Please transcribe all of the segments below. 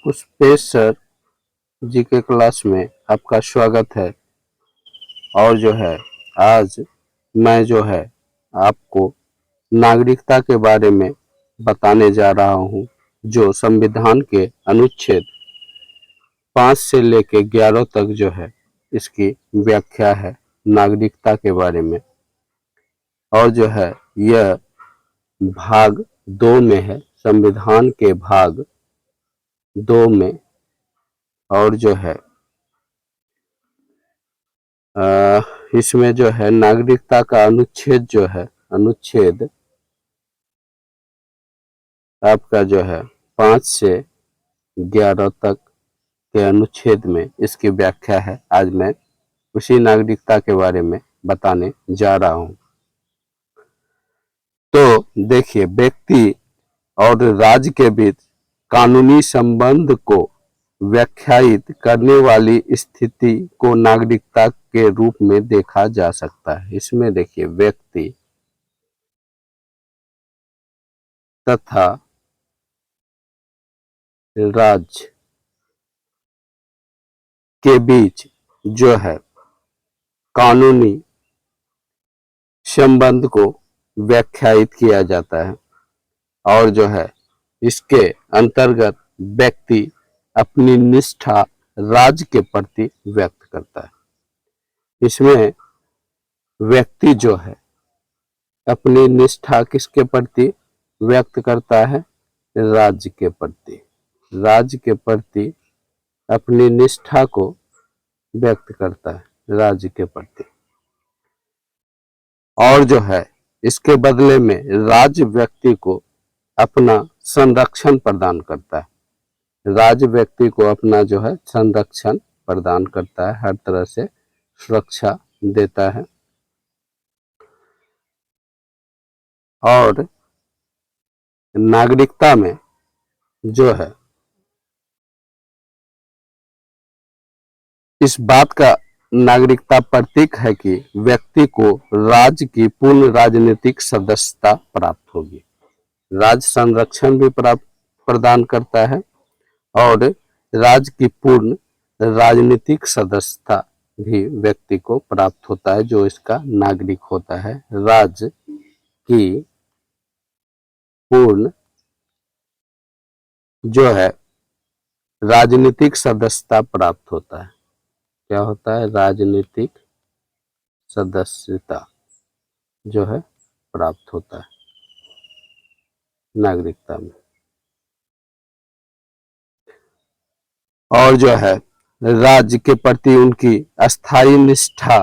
Pushpesh sir जी के class में आपका स्वागत है। और जो है आज मैं जो है आपको नागरिकता के बारे में बताने जा रहा हूँ, जो संविधान के अनुच्छेद 5 से लेके 11 तक जो है इसकी व्याख्या है नागरिकता के बारे में। और जो है यह भाग 2 में है, संविधान के भाग 2 में। और जो है इसमें जो है नागरिकता का अनुच्छेद जो है, अनुच्छेद आपका जो है 5 से 11 तक के अनुच्छेद में इसकी व्याख्या है। आज मैं उसी नागरिकता के बारे में बताने जा रहा हूं। तो देखिए, व्यक्ति और राज्य के बीच कानूनी संबंध को व्याख्यायित करने वाली स्थिति को नागरिकता के रूप में देखा जा सकता है। इसमें देखिए, व्यक्ति तथा राज्य के बीच जो है कानूनी संबंध को व्याख्यायित किया जाता है। और जो है इसके अंतर्गत व्यक्ति अपनी निष्ठा राज्य के प्रति व्यक्त करता है। इसमें व्यक्ति जो है अपनी निष्ठा किसके प्रति व्यक्त करता है? राज्य के प्रति। राज्य के प्रति अपनी निष्ठा को व्यक्त करता है, राज्य के प्रति। और जो है इसके बदले में राज्य व्यक्ति को अपना संरक्षण प्रदान करता है। राज्य व्यक्ति को अपना जो है संरक्षण प्रदान करता है, हर तरह से सुरक्षा देता है। और नागरिकता में जो है इस बात का नागरिकता प्रतीक है कि व्यक्ति को राज्य की पूर्ण राजनीतिक सदस्यता प्राप्त होगी। राज्य संरक्षण भी प्राप्त प्रदान करता है और राज्य की पूर्ण राजनीतिक सदस्यता भी व्यक्ति को प्राप्त होता है, जो इसका नागरिक होता है। राज्य की पूर्ण जो है राजनीतिक सदस्यता प्राप्त होता है। क्या होता है? राजनीतिक सदस्यता जो है प्राप्त होता है नागरिकता में। और जो है राज्य के प्रति उनकी अस्थायी निष्ठा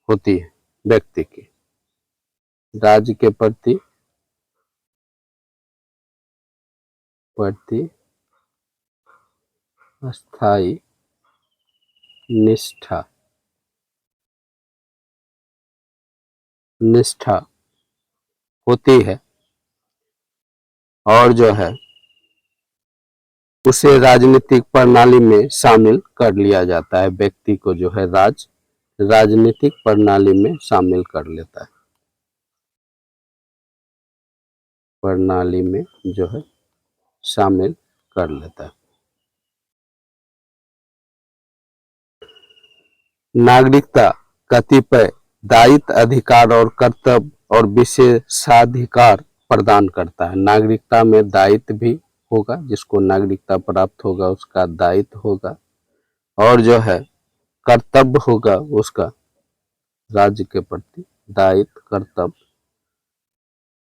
होती है व्यक्ति की। राज्य के प्रति अस्थायी निष्ठा होती है। और जो है उसे राजनीतिक प्रणाली में शामिल कर लिया जाता है। व्यक्ति को जो है राजनीतिक प्रणाली में शामिल कर लेता है, प्रणाली में जो है शामिल कर लेता है। नागरिकता कतिपय दायित्व, अधिकार और कर्तव्य और विशेषाधिकार प्रदान करता है। नागरिकता में दायित्व भी होगा, जिसको नागरिकता प्राप्त होगा उसका दायित्व होगा। और जो है कर्तव्य होगा उसका राज्य के प्रति दायित्व, कर्तव्य।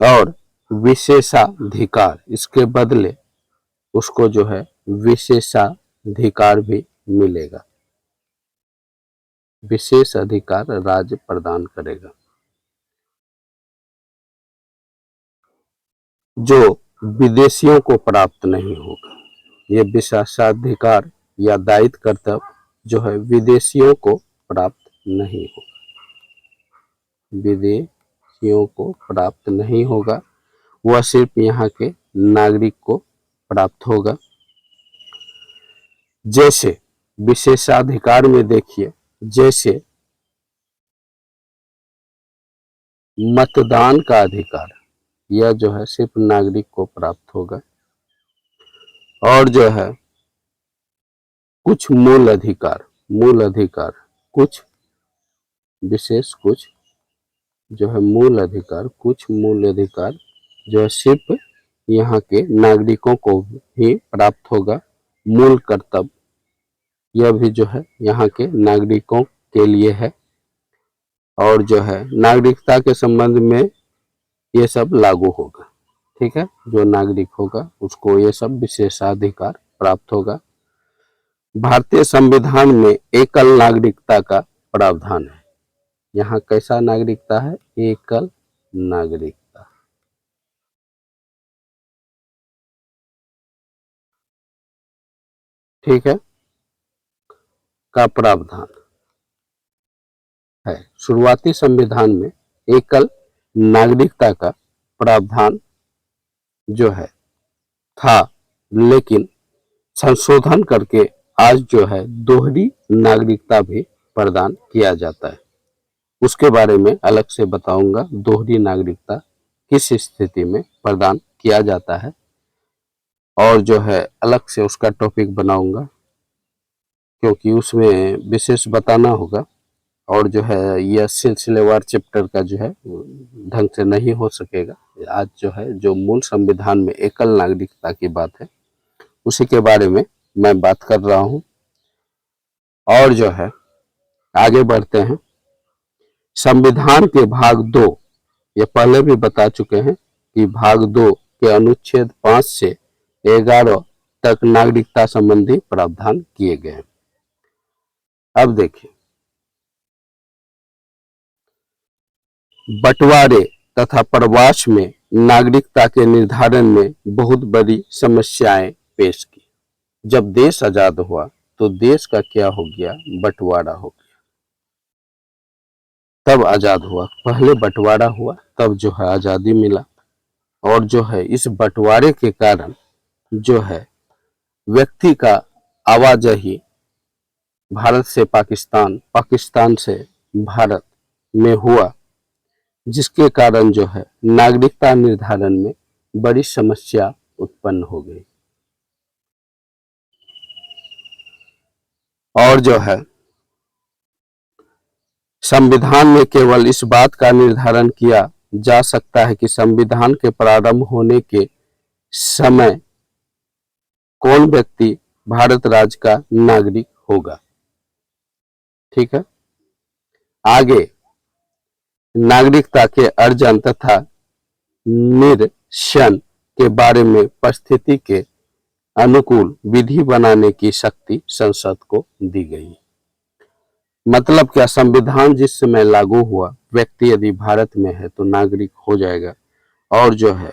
और विशेषाधिकार, इसके बदले उसको जो है विशेषाधिकार भी मिलेगा। विशेष अधिकार राज्य प्रदान करेगा, जो विदेशियों को प्राप्त नहीं होगा। ये विशेषाधिकार या दायित्व, कर्तव्य जो है विदेशियों को प्राप्त नहीं होगा, विदेशियों को प्राप्त नहीं होगा। वह सिर्फ यहाँ के नागरिक को प्राप्त होगा। जैसे विशेषाधिकार में देखिए, जैसे मतदान का अधिकार, यह जो है सिर्फ नागरिक को प्राप्त होगा। और जो है कुछ मूल अधिकार, कुछ विशेष, कुछ जो है मूल अधिकार, कुछ मूल अधिकार जो है सिर्फ यहाँ के नागरिकों को ही प्राप्त होगा। मूल कर्तव्य यह भी जो है यहाँ के नागरिकों के लिए है। और जो है नागरिकता के संबंध में ये सब लागू होगा। ठीक है, जो नागरिक होगा उसको ये सब विशेषाधिकार प्राप्त होगा। भारतीय संविधान में एकल नागरिकता का प्रावधान है। यहाँ कैसा नागरिकता है? एकल नागरिकता। ठीक है, का प्रावधान है। शुरुआती संविधान में एकल नागरिकता का प्रावधान जो है था, लेकिन संशोधन करके आज जो है दोहरी नागरिकता भी प्रदान किया जाता है। उसके बारे में अलग से बताऊंगा, दोहरी नागरिकता किस स्थिति में प्रदान किया जाता है, और जो है अलग से उसका टॉपिक बनाऊंगा, क्योंकि उसमें विशेष बताना होगा। और जो है यह सिलसिलेवार चैप्टर का जो है ढंग से नहीं हो सकेगा। आज जो है जो मूल संविधान में एकल नागरिकता की बात है उसी के बारे में मैं बात कर रहा हूं। और जो है आगे बढ़ते हैं। संविधान के भाग 2, ये पहले भी बता चुके हैं कि भाग 2 के अनुच्छेद 5 से 11 तक नागरिकता संबंधी प्रावधान किए गए हैं। अब देखिए, बंटवारे तथा प्रवास में नागरिकता के निर्धारण में बहुत बड़ी समस्याएं पेश की। जब देश आजाद हुआ तो देश का क्या हो गया? बंटवारा हो गया। तब आजाद हुआ, पहले बंटवारा हुआ, तब जो है आजादी मिला। और जो है इस बंटवारे के कारण जो है व्यक्ति का आवाजाही भारत से पाकिस्तान, पाकिस्तान से भारत में हुआ, जिसके कारण जो है नागरिकता निर्धारण में बड़ी समस्या उत्पन्न हो गई। और जो है संविधान में केवल इस बात का निर्धारण किया जा सकता है कि संविधान के प्रारंभ होने के समय कौन व्यक्ति भारत राज्य का नागरिक होगा। ठीक है, आगे नागरिकता के अर्जन तथा निरसन के बारे में परिस्थिति के अनुकूल विधि बनाने की शक्ति संसद को दी गई। मतलब क्या? संविधान जिस समय लागू हुआ, व्यक्ति यदि भारत में है तो नागरिक हो जाएगा। और जो है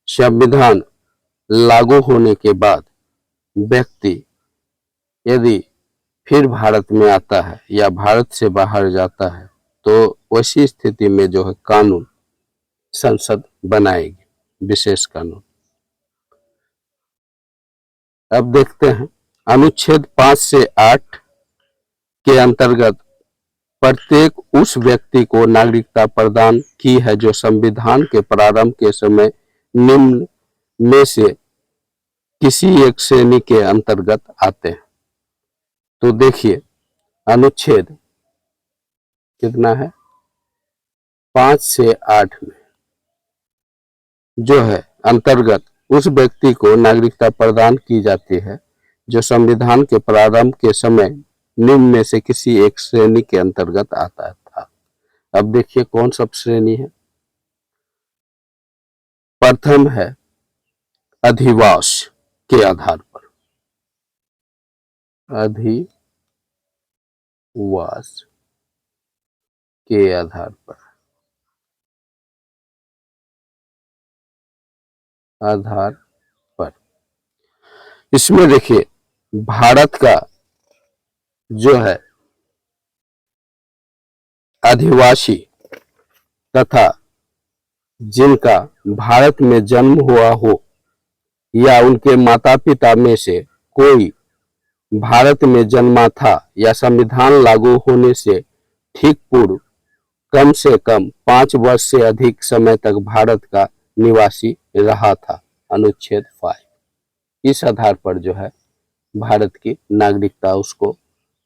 संविधान लागू होने के बाद व्यक्ति यदि फिर भारत में आता है या भारत से बाहर जाता है तो वैसी स्थिति में जो है कानून संसद बनाएगी, विशेष कानून। अब देखते हैं, अनुच्छेद 5 से 8 के अंतर्गत प्रत्येक उस व्यक्ति को नागरिकता प्रदान की है जो संविधान के प्रारंभ के समय निम्न में से किसी एक श्रेणी के अंतर्गत आते हैं। तो देखिए, अनुच्छेद कितना है? 5 से 8 में जो है अंतर्गत उस व्यक्ति को नागरिकता प्रदान की जाती है जो संविधान के प्रारंभ के समय निम्न में से किसी एक श्रेणी के अंतर्गत आता था। अब देखिए कौन सब श्रेणी है। प्रथम है अधिवास के आधार पर, अधिवास के आधार पर, आधार पर इसमें देखिए भारत का जो है आदिवासी तथा जिनका भारत में जन्म हुआ हो या उनके माता पिता में से कोई भारत में जन्मा था या संविधान लागू होने से ठीक पूर्व कम से कम 5 वर्ष से अधिक समय तक भारत का निवासी रहा था। अनुच्छेद 5 इस आधार पर जो है भारत की नागरिकता उसको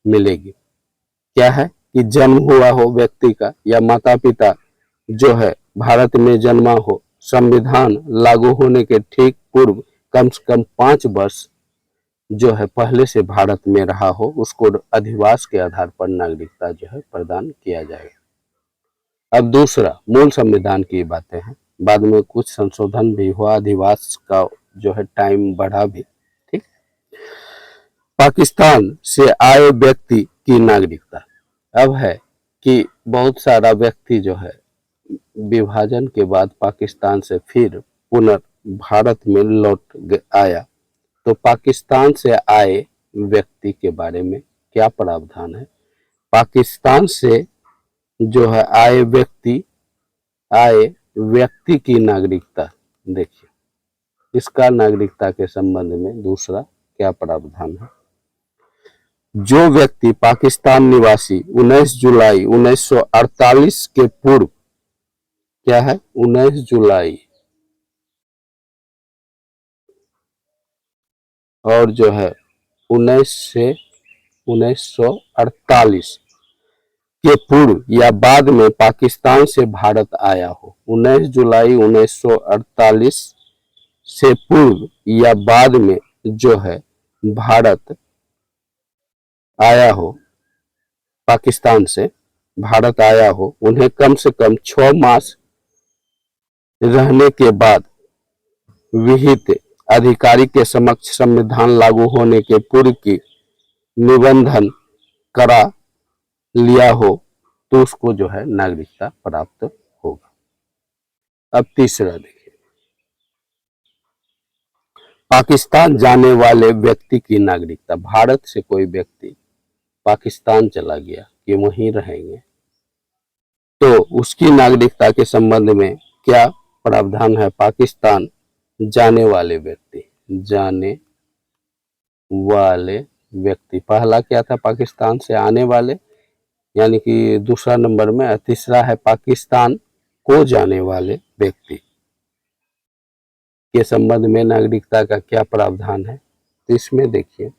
मिलेगी। क्या है कि जन्म हुआ हो व्यक्ति का या माता पिता जो है भारत में जन्मा हो, संविधान लागू होने के ठीक पूर्व कम से कम 5 वर्ष जो है पहले से भारत में रहा हो, उसको अधिवास के आधार पर नागरिकता जो है प्रदान किया जाएगा। अब दूसरा, मूल संविधान की बातें हैं, बाद में कुछ संशोधन भी हुआ, अधिवास का जो है टाइम बढ़ा भी। ठीक, पाकिस्तान से आए व्यक्ति की नागरिकता। अब है कि बहुत सारा व्यक्ति जो है विभाजन के बाद पाकिस्तान से फिर भारत में लौट आया, तो पाकिस्तान से आए व्यक्ति के बारे में क्या प्रावधान है। पाकिस्तान से जो है आए व्यक्ति की नागरिकता देखिए, इसका नागरिकता के संबंध में दूसरा क्या प्रावधान है। जो व्यक्ति पाकिस्तान निवासी 19 जुलाई 1948 के पूर्व, क्या है 19 जुलाई और जो है 1948 के पूर्व या बाद में पाकिस्तान से भारत आया हो, 19 जुलाई 1948 से पूर्व या बाद में जो है भारत आया हो, पाकिस्तान से भारत आया हो, उन्हें कम से कम 6 मास रहने के बाद विहित अधिकारी के समक्ष संविधान लागू होने के पूर्व की निबंधन करा लिया हो तो उसको जो है नागरिकता प्राप्त होगा। अब तीसरा देखिए, पाकिस्तान जाने वाले व्यक्ति की नागरिकता। भारत से कोई व्यक्ति पाकिस्तान चला गया कि वहीं रहेंगे, तो उसकी नागरिकता के संबंध में क्या प्रावधान है। पाकिस्तान जाने वाले व्यक्ति, पहला क्या था पाकिस्तान से आने वाले, यानी कि दूसरा नंबर में, तीसरा है पाकिस्तान को जाने वाले व्यक्ति के संबंध में नागरिकता का क्या प्रावधान है। तो इसमें देखिए,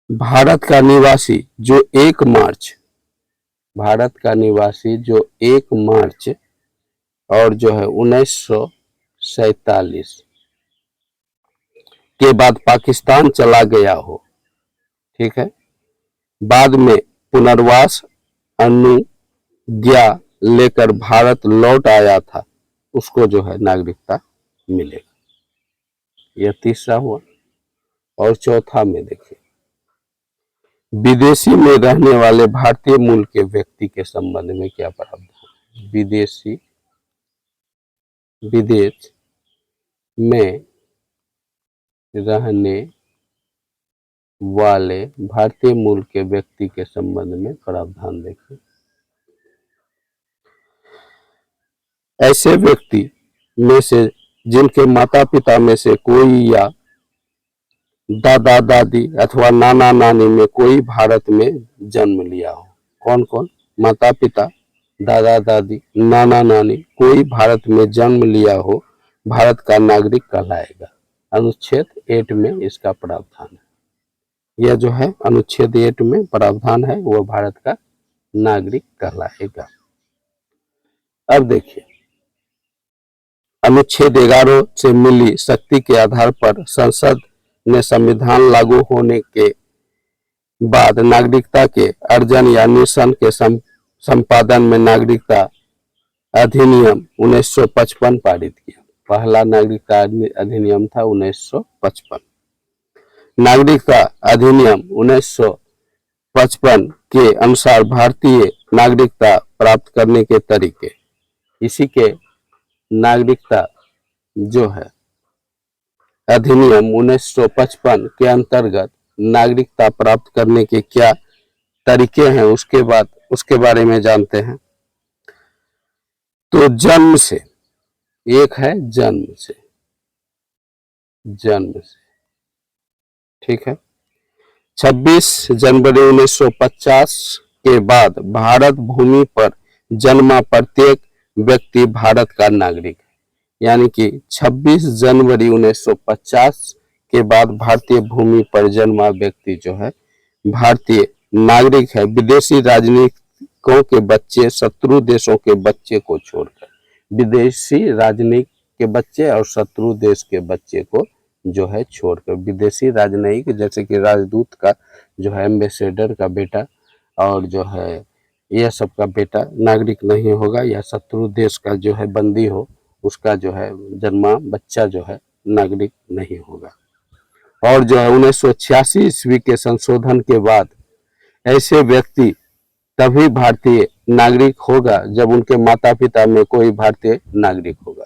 भारत का निवासी जो 1 मार्च और जो है 1947 के बाद पाकिस्तान चला गया हो, ठीक है, बाद में पुनर्वास अनुज्ञा लेकर भारत लौट आया था, उसको जो है नागरिकता मिलेगा। यह तीसरा हुआ। और चौथा में देखिए, विदेशी में रहने वाले भारतीय मूल के व्यक्ति के संबंध में क्या प्रावधान है। विदेश में रहने वाले भारतीय मूल के व्यक्ति के संबंध में प्रावधान देखिए। ऐसे व्यक्ति में से जिनके माता पिता में से कोई या दादा दादी अथवा नाना नानी में कोई भारत में जन्म लिया हो। कौन कौन, माता पिता, दादा दादी, नाना नानी, कोई भारत में जन्म लिया हो, भारत का नागरिक कहलाएगा। अनुच्छेद 8 में इसका प्रावधान है। यह जो है अनुच्छेद 8 में प्रावधान है, वह भारत का नागरिक कहलाएगा। अब देखिए, अनुच्छेद 11 से मिली शक्ति के आधार पर संसद ने संविधान लागू होने के बाद नागरिकता के अर्जन या निशान के संपादन में नागरिकता अधिनियम 1955 पारित किया। पहला नागरिकता अधिनियम था 1955। नागरिकता अधिनियम 1955 के अनुसार भारतीय नागरिकता प्राप्त करने के तरीके, इसी के नागरिकता जो है अधिनियम 1955 के अंतर्गत नागरिकता प्राप्त करने के क्या तरीके हैं, उसके बारे में जानते हैं। तो जन्म से, एक है जन्म से, ठीक है। 26 जनवरी 1950 के बाद भारत भूमि पर जन्मा प्रत्येक व्यक्ति भारत का नागरिक है। यानी कि 26 जनवरी 1950 के बाद भारतीय भूमि पर जन्मा व्यक्ति जो है भारतीय नागरिक है। विदेशी राजनीतिकों के बच्चे शत्रु देशों के बच्चे को छोड़कर, विदेशी राजनीतिक के बच्चे और शत्रु देश के बच्चे को जो है छोड़कर, विदेशी राजनयिक जैसे कि राजदूत का जो है एम्बेसडर का बेटा और जो है यह सब का बेटा नागरिक नहीं होगा, या शत्रु देश का जो है बंदी हो उसका जो है जन्मा बच्चा जो है नागरिक नहीं होगा। और जो है 1986 ईस्वी के संशोधन के बाद ऐसे व्यक्ति तभी भारतीय नागरिक होगा जब उनके माता पिता में कोई भारतीय नागरिक होगा।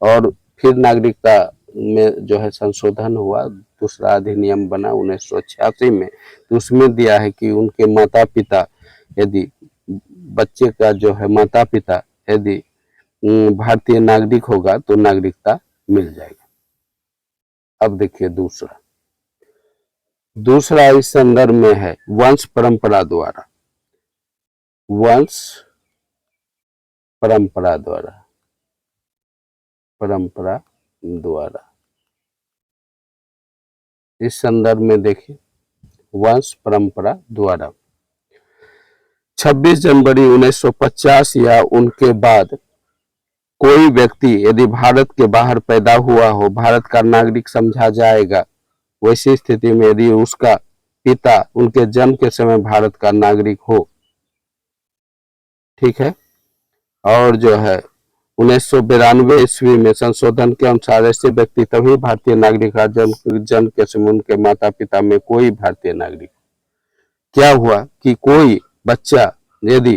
और फिर नागरिकता में जो है संशोधन हुआ, दूसरा अधिनियम बना 1986 में, तो उसमें दिया है कि उनके माता पिता यदि बच्चे का जो है माता पिता यदि भारतीय नागरिक होगा तो नागरिकता मिल जाएगा। अब देखिए दूसरा इस संदर्भ में है वंश परंपरा द्वारा, वंश परंपरा द्वारा इस संदर्भ में देखिए वंश परंपरा द्वारा 26 जनवरी 1950 या उनके बाद कोई व्यक्ति यदि भारत के बाहर पैदा हुआ हो भारत का नागरिक समझा जाएगा। वैसी स्थिति में यदि उसका पिता उनके जन्म के समय भारत का नागरिक हो, ठीक है। और जो है 1992 ईस्वी में संशोधन के अनुसार ऐसे व्यक्ति तभी भारतीय नागरिक का जन्म के समय उनके माता पिता में कोई भारतीय नागरिक। क्या हुआ कि कोई बच्चा यदि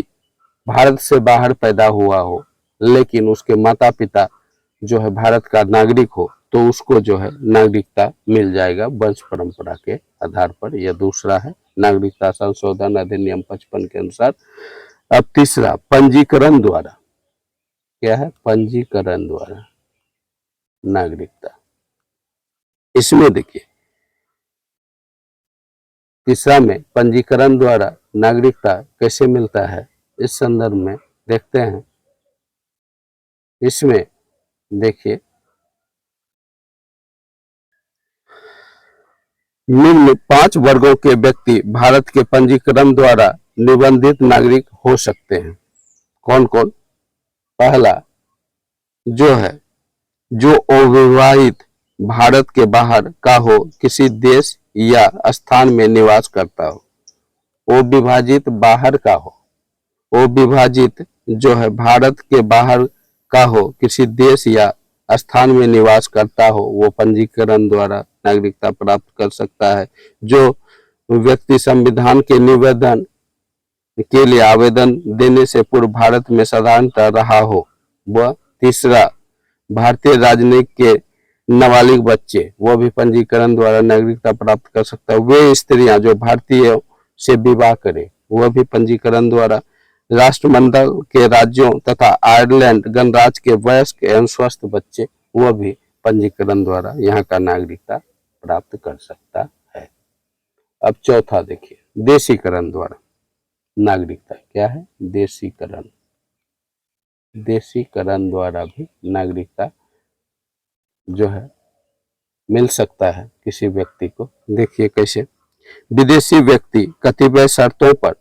भारत से बाहर पैदा हुआ हो लेकिन उसके माता पिता जो है भारत का नागरिक हो तो उसको जो है नागरिकता मिल जाएगा वंश परंपरा के आधार पर। यह दूसरा है नागरिकता संशोधन अधिनियम 55 के अनुसार। अब तीसरा पंजीकरण द्वारा, क्या है? पंजीकरण द्वारा नागरिकता। इसमें देखिए तीसरा में पंजीकरण द्वारा नागरिकता कैसे मिलता है, इस संदर्भ में देखते हैं। इसमें देखिए निम्न 5 वर्गों के व्यक्ति भारत के पंजीकरण द्वारा निबंधित नागरिक हो सकते हैं। कौन कौन? पहला जो है जो अविवाहित भारत के बाहर का हो, किसी देश या स्थान में निवास करता हो। अविभाजित बाहर का हो, अविभाजित जो है भारत के बाहर का हो, किसी देश या स्थान में निवास करता हो, वो पंजीकरण द्वारा नागरिकता प्राप्त कर सकता है। जो व्यक्ति संविधान के निवेदन के लिए आवेदन देने से पूर्व भारत में साधारणतः रहा हो। वह तीसरा भारतीय राजनीतिक के नाबालिग बच्चे, वो भी पंजीकरण द्वारा नागरिकता प्राप्त कर सकता है। वे स्त्रियां जो भारतीय से विवाह करे, वह भी पंजीकरण द्वारा। राष्ट्रमंडल के राज्यों तथा आयरलैंड गणराज्य के वयस्क एवं स्वस्थ बच्चे, वह भी पंजीकरण द्वारा यहाँ का नागरिकता प्राप्त कर सकता है। अब चौथा देखिए देशीकरण द्वारा नागरिकता। क्या है? देशीकरण। देशीकरण द्वारा भी नागरिकता जो है मिल सकता है किसी व्यक्ति को। देखिए कैसे? विदेशी व्यक्ति कतिपय शर्तों पर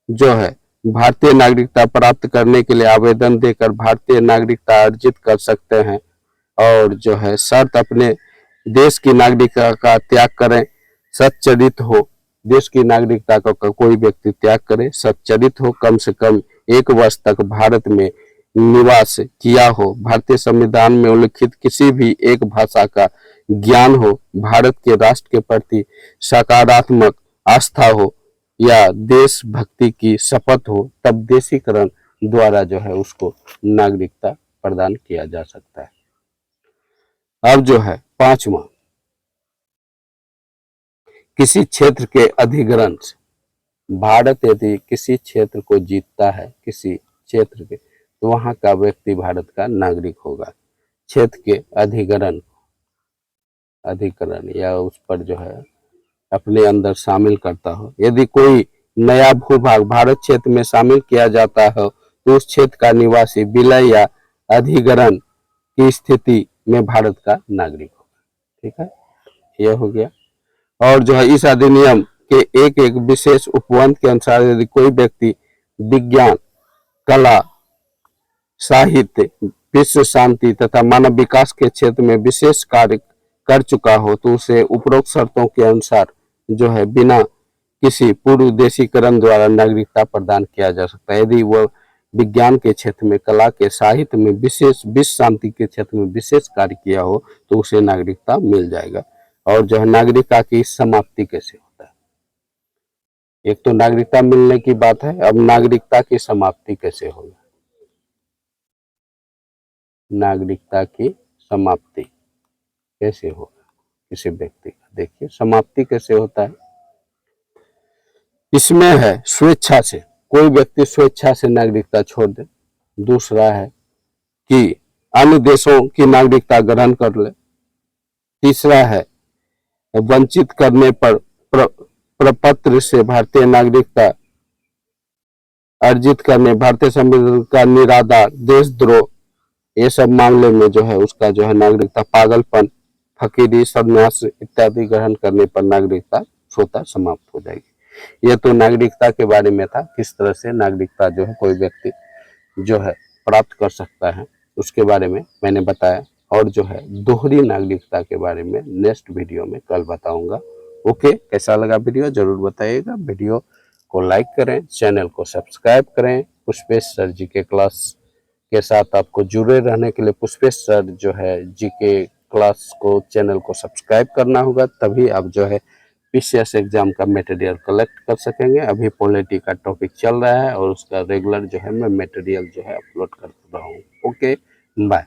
जो है भारतीय नागरिकता प्राप्त करने के लिए आवेदन देकर भारतीय नागरिकता अर्जित कर सकते हैं। और जो है शर्त अपने देश की नागरिकता का त्याग करें, सच्चरित हो। देश की नागरिकता का कोई व्यक्ति त्याग करे, सच्चरित हो, कम से कम 1 वर्ष तक भारत में निवास किया हो, भारतीय संविधान में उल्लिखित किसी भी एक भाषा का ज्ञान हो, भारत के राष्ट्र के प्रति सकारात्मक आस्था हो या देशभक्ति की शपथ हो, तब देशीकरण द्वारा जो है उसको नागरिकता प्रदान किया जा सकता है। अब जो है 5वां, किसी क्षेत्र के अधिग्रहण से। भारत यदि किसी क्षेत्र को जीतता है, किसी क्षेत्र के, तो वहां का व्यक्ति भारत का नागरिक होगा। क्षेत्र के अधिग्रहण या उस पर जो है अपने अंदर शामिल करता हो। यदि कोई नया भूभाग भारत क्षेत्र में शामिल किया जाता हो तो उस क्षेत्र का निवासी विलय या अधिग्रहण की स्थिति में भारत का नागरिक होगा। ठीक है, यह हो गया। और जो है इस अधिनियम के एक एक विशेष उपबंध के अनुसार यदि कोई व्यक्ति विज्ञान, कला, साहित्य, विश्व शांति तथा मानव विकास के क्षेत्र में विशेष कार्य कर चुका हो तो उसे उपरोक्त शर्तों के अनुसार जो है बिना किसी पूर्व देशीकरण द्वारा नागरिकता प्रदान किया जा सकता है। यदि वह विज्ञान के क्षेत्र में, कला के, साहित्य में, विशेष विश्व शांति के क्षेत्र में विशेष कार्य किया हो तो उसे नागरिकता मिल जाएगा। और जो है नागरिकता की समाप्ति कैसे होता है, एक तो नागरिकता मिलने की बात है, अब नागरिकता की समाप्ति कैसे होगी। नागरिकता की समाप्ति कैसे होगा किसी व्यक्ति का, देखिए समाप्ति कैसे होता है। इसमें है स्वेच्छा से, कोई व्यक्ति स्वेच्छा से नागरिकता छोड़ दे। दूसरा है कि अन्य देशों की नागरिकता ग्रहण कर ले। तीसरा है वंचित करने पर प्रपत्र से भारतीय नागरिकता अर्जित करने, भारतीय संविधान का निराधार, देशद्रोह, ये सब मामले में जो है उसका जो है नागरिकता, पागलपन, फकीरी, सन्यास इत्यादि ग्रहण करने पर नागरिकता स्वतः समाप्त हो जाएगी। यह तो नागरिकता के बारे में था, किस तरह से नागरिकता जो है कोई व्यक्ति जो है प्राप्त कर सकता है उसके बारे में मैंने बताया। और जो है दोहरी नागरिकता के बारे में नेक्स्ट वीडियो में कल बताऊंगा। ओके, कैसा लगा वीडियो जरूर बताइएगा। वीडियो को लाइक करें, चैनल को सब्सक्राइब करें। पुष्पेश सर जी के क्लास के साथ आपको जुड़े रहने के लिए पुष्पेश सर जो है जी के क्लास को, चैनल को सब्सक्राइब करना होगा, तभी आप जो है पीसीएस एग्जाम का मटेरियल कलेक्ट कर सकेंगे। अभी पॉलिटी का टॉपिक चल रहा है और उसका रेगुलर जो है मैं मटेरियल जो है अपलोड कर रहा हूँ। Okay, bye.